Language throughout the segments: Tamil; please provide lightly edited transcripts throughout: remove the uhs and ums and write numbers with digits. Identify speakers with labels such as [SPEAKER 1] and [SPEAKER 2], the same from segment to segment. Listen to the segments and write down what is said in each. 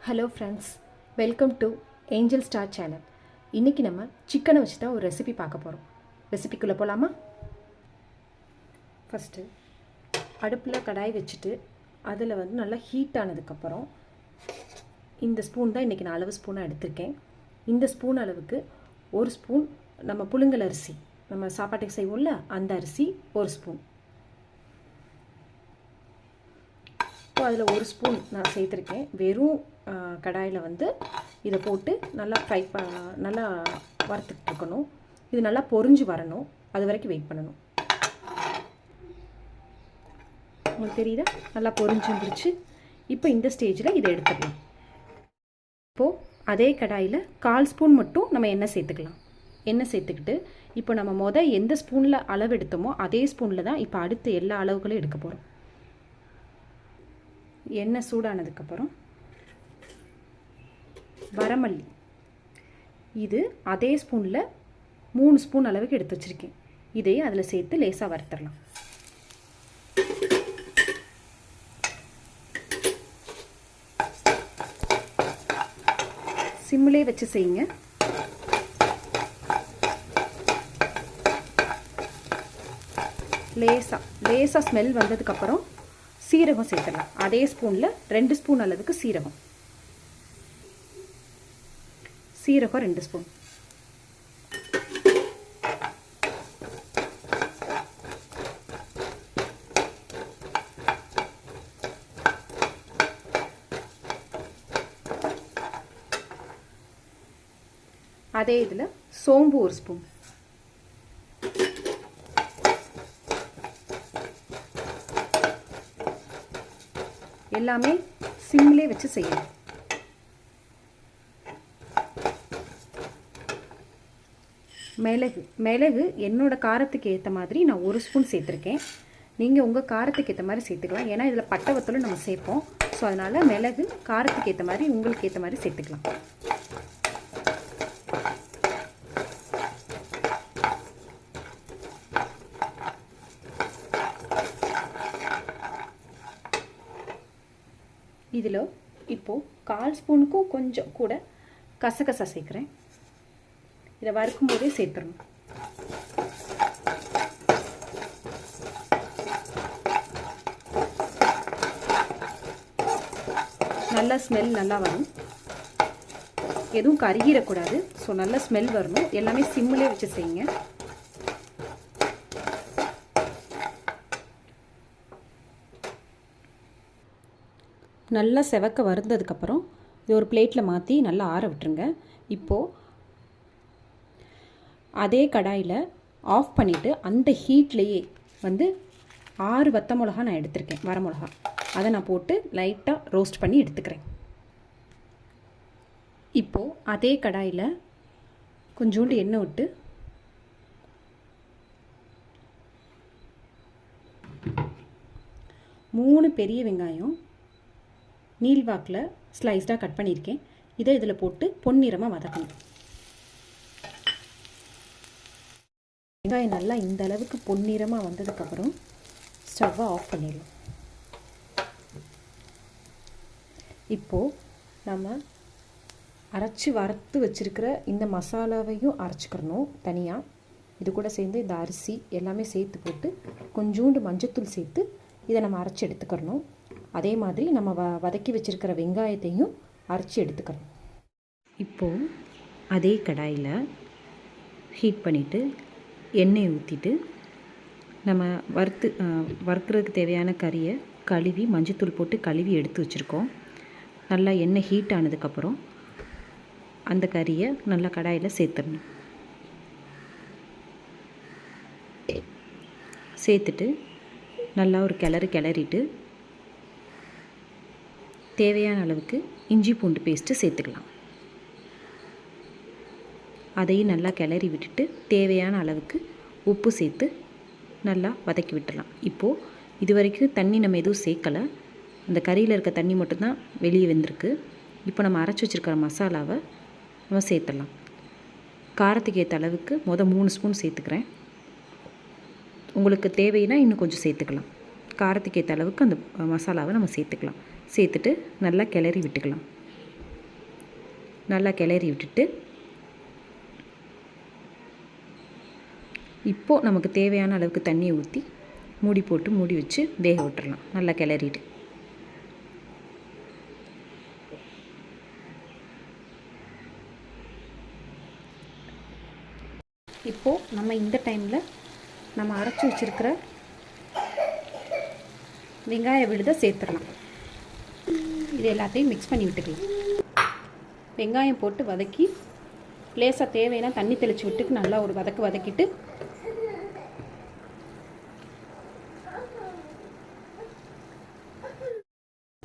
[SPEAKER 1] Hello friends, welcome to angel star channel. இன்றைக்கி நம்ம சிக்கனை வச்சு தான் ஒரு ரெசிபி பார்க்க போகிறோம். ரெசிபிக்குள்ளே போகலாமா? ஃபஸ்ட்டு அடுப்பில் கடாய் வச்சுட்டு அதில் நல்லா ஹீட் ஆனதுக்கப்புறம் இந்த ஸ்பூன் தான் இன்றைக்கி நான் அளவு ஸ்பூனாக எடுத்திருக்கேன். இந்த ஸ்பூன் அளவுக்கு ஒரு ஸ்பூன் நம்ம புழுங்கல் அரிசி, நம்ம சாப்பாட்டுக்கு செய்வோம்ல அந்த அரிசி ஒரு ஸ்பூன். இப்போ அதில் ஒரு ஸ்பூன் நான் சேர்த்துருக்கேன். வெறும் கடாயில் இதை போட்டு நல்லா நல்லா வறுத்துக்கிட்டு இருக்கணும். இது நல்லா பொரிஞ்சு வரணும், அது வரைக்கும் வெயிட் பண்ணணும். உங்களுக்கு தெரியுதா? நல்லா பொரிஞ்சுருச்சு. இப்போ இந்த ஸ்டேஜில் இதை எடுத்துக்கலாம். இப்போது அதே கடாயில் 1/4 ஸ்பூன் மட்டும் நம்ம எண்ணெய் சேர்த்துக்கலாம். எண்ணெய் சேர்த்துக்கிட்டு இப்போ நம்ம எந்த ஸ்பூனில் அளவு எடுத்தோமோ அதே ஸ்பூனில் தான் இப்போ அடுத்த எல்லா அளவுகளும் எடுக்க போகிறோம். எண்ணெய் சூடானதுக்கப்புறம் வரமல்லி, இது அதே ஸ்பூனில் 3 ஸ்பூன் அளவுக்கு எடுத்து வச்சுருக்கேன். இதையும் அதில் சேர்த்து லேசாக வறுத்துடலாம். சிம்மிலே வச்சு செய்யுங்க. லேசாக ஸ்மெல் வந்ததுக்கப்புறம் சீரகம் சேர்த்துடலாம். அதே ஸ்பூனில் 2 ஸ்பூன் அளவுக்கு சீரகம் 2 ஸ்பூன். அதே இதில் சோம்பு 1 ஸ்பூன். எல்லாமே சிம்மிலே வச்சு செய்யணும். மிளகு என்னோட காரத்துக்கு ஏற்ற மாதிரி நான் 1 ஸ்பூன் சேர்த்துருக்கேன். நீங்கள் உங்கள் காரத்துக்கு ஏற்ற மாதிரி சேர்த்துக்கலாம். ஏன்னா இதில் பட்டை வத்தலும் நம்ம சேர்ப்போம். ஸோ அதனால் மிளகு காரத்துக்கு ஏற்ற மாதிரி உங்களுக்கு ஏற்ற மாதிரி சேர்த்துக்கலாம். இதில் இப்போது 1/4 ஸ்பூனுக்கும் கொஞ்சம் கூட கசகசா சேர்க்குறேன். இதை வறுக்கும் போதே சேர்த்துடணும். நல்லா ஸ்மெல் நல்லா வரும். எதுவும் கருகிடக்கூடாது. ஸோ நல்லா ஸ்மெல் வரணும். எல்லாமே சிம்மிலே வச்சு செய்யுங்க. நல்லா செவக்க வறுந்ததுக்கப்புறம் இது ஒரு பிளேட்டில் மாற்றி நல்லா ஆற விட்டுருங்க. இப்போது அதே கடாயில் ஆஃப் பண்ணிவிட்டு அந்த ஹீட்லேயே 6 வத்த மிளகா நான் எடுத்திருக்கேன், வர மிளகா. அதை நான் போட்டு லைட்டாக ரோஸ்ட் பண்ணி எடுத்துக்கிறேன். இப்போது அதே கடாயில் கொஞ்சோண்டு எண்ணெய் விட்டு மூணு பெரிய வெங்காயம் நீள்வாக்கில் ஸ்லைஸ்டாக கட் பண்ணியிருக்கேன். இதை இதில் போட்டு பொன்னிறமாக வதக்கணும். வெங்காயம் நல்லா இந்த அளவுக்கு பொன்னிறமாக வந்ததுக்கப்புறம் ஸ்டவ்வை ஆஃப் பண்ணிடலாம். இப்போது நம்ம அரைச்சி வறுத்து வச்சுருக்கிற இந்த மசாலாவையும் அரைச்சிக்கிறணும் தனியாக. இது கூட சேர்ந்து இந்த அரிசி எல்லாமே சேர்த்து போட்டு கொஞ்சோண்டு மஞ்சத்தூள் சேர்த்து இதை நம்ம அரைச்சி எடுத்துக்கிறணும். அதே மாதிரி நம்ம வதக்கி வச்சுருக்கிற வெங்காயத்தையும் அரைச்சி எடுத்துக்கிறோம். இப்போது அதே கடாயில் ஹீட் பண்ணிவிட்டு எண்ணெய் ஊற்றிட்டு நம்ம வறுக்கிறதுக்கு தேவையான கறியை கழுவி மஞ்சத்தூள் போட்டு கழுவி எடுத்து வச்சுருக்கோம். நல்லா எண்ணெய் ஹீட் ஆனதுக்கப்புறம் அந்த கறியை நல்லா கடாயில் சேர்த்துடணும். சேர்த்துட்டு நல்லா ஒரு கிளறிட்டு தேவையான அளவுக்கு இஞ்சி பூண்டு பேஸ்ட்டு சேர்த்துக்கலாம். அதையும் நல்லா கிளறி விட்டுட்டு தேவையான அளவுக்கு உப்பு சேர்த்து நல்லா வதக்கி விட்டுடலாம். இப்போது இது வரைக்கும் தண்ணி நம்ம எதுவும் சேர்க்கலை. அந்த கறியில் இருக்க தண்ணி மட்டும்தான் வெளியே வந்திருக்கு. இப்போ நம்ம அரைச்சி வச்சுருக்கிற மசாலாவை நம்ம சேர்த்துடலாம். காரத்துக்கு ஏற்ற அளவுக்கு 3 ஸ்பூன் சேர்த்துக்கிறேன். உங்களுக்கு தேவைன்னா இன்னும் கொஞ்சம் சேர்த்துக்கலாம். காரத்துக்கு ஏற்ற அளவுக்கு அந்த மசாலாவை நம்ம சேர்த்துக்கலாம். சேர்த்துட்டு நல்லா கிளறி விட்டுக்கலாம். நல்லா கிளறி விட்டுட்டு இப்போது நமக்கு தேவையான அளவுக்கு தண்ணியை ஊற்றி மூடி போட்டு மூடி வச்சு வேக விட்டுறலாம். நல்லா கிளறிட்டு இப்போது நம்ம இந்த டைமில் நம்ம அரைச்சி வச்சுருக்கிற வெங்காய விழுதை சேர்த்துடலாம். இது எல்லாத்தையும் மிக்ஸ் பண்ணி விட்டுக்கலாம். வெங்காயம் போட்டு வதக்கி லேசாக தேவைன்னா தண்ணி தெளித்து விட்டு நல்லா ஒரு வதக்கிட்டு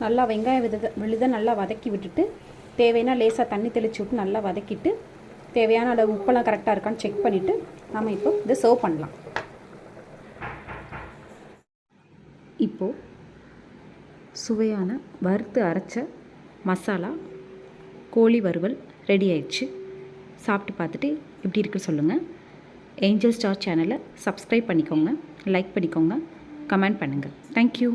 [SPEAKER 1] நல்லா வெங்காய விழுதை நல்லா வதக்கி விட்டுட்டு தேவைன்னா லேசாக தண்ணி தெளித்து விட்டு நல்லா வதக்கிட்டு தேவையான அளவு உப்பெல்லாம் கரெக்டாக இருக்கான்னு செக் பண்ணிவிட்டு நம்ம இப்போ இதை சர்வ் பண்ணலாம். இப்போது சுவையான வறுத்து அரைச்ச மசாலா கோழி வறுவல் ரெடி ஆயிடுச்சு. சாப்பிட்டு பார்த்துட்டு எப்படி இருக்குன்னு சொல்லுங்கள். ஏஞ்சல் ஸ்டார் சேனலை சப்ஸ்கிரைப் பண்ணிக்கோங்க, லைக் பண்ணிக்கோங்க, கமெண்ட் பண்ணுங்கள். தேங்க்யூ.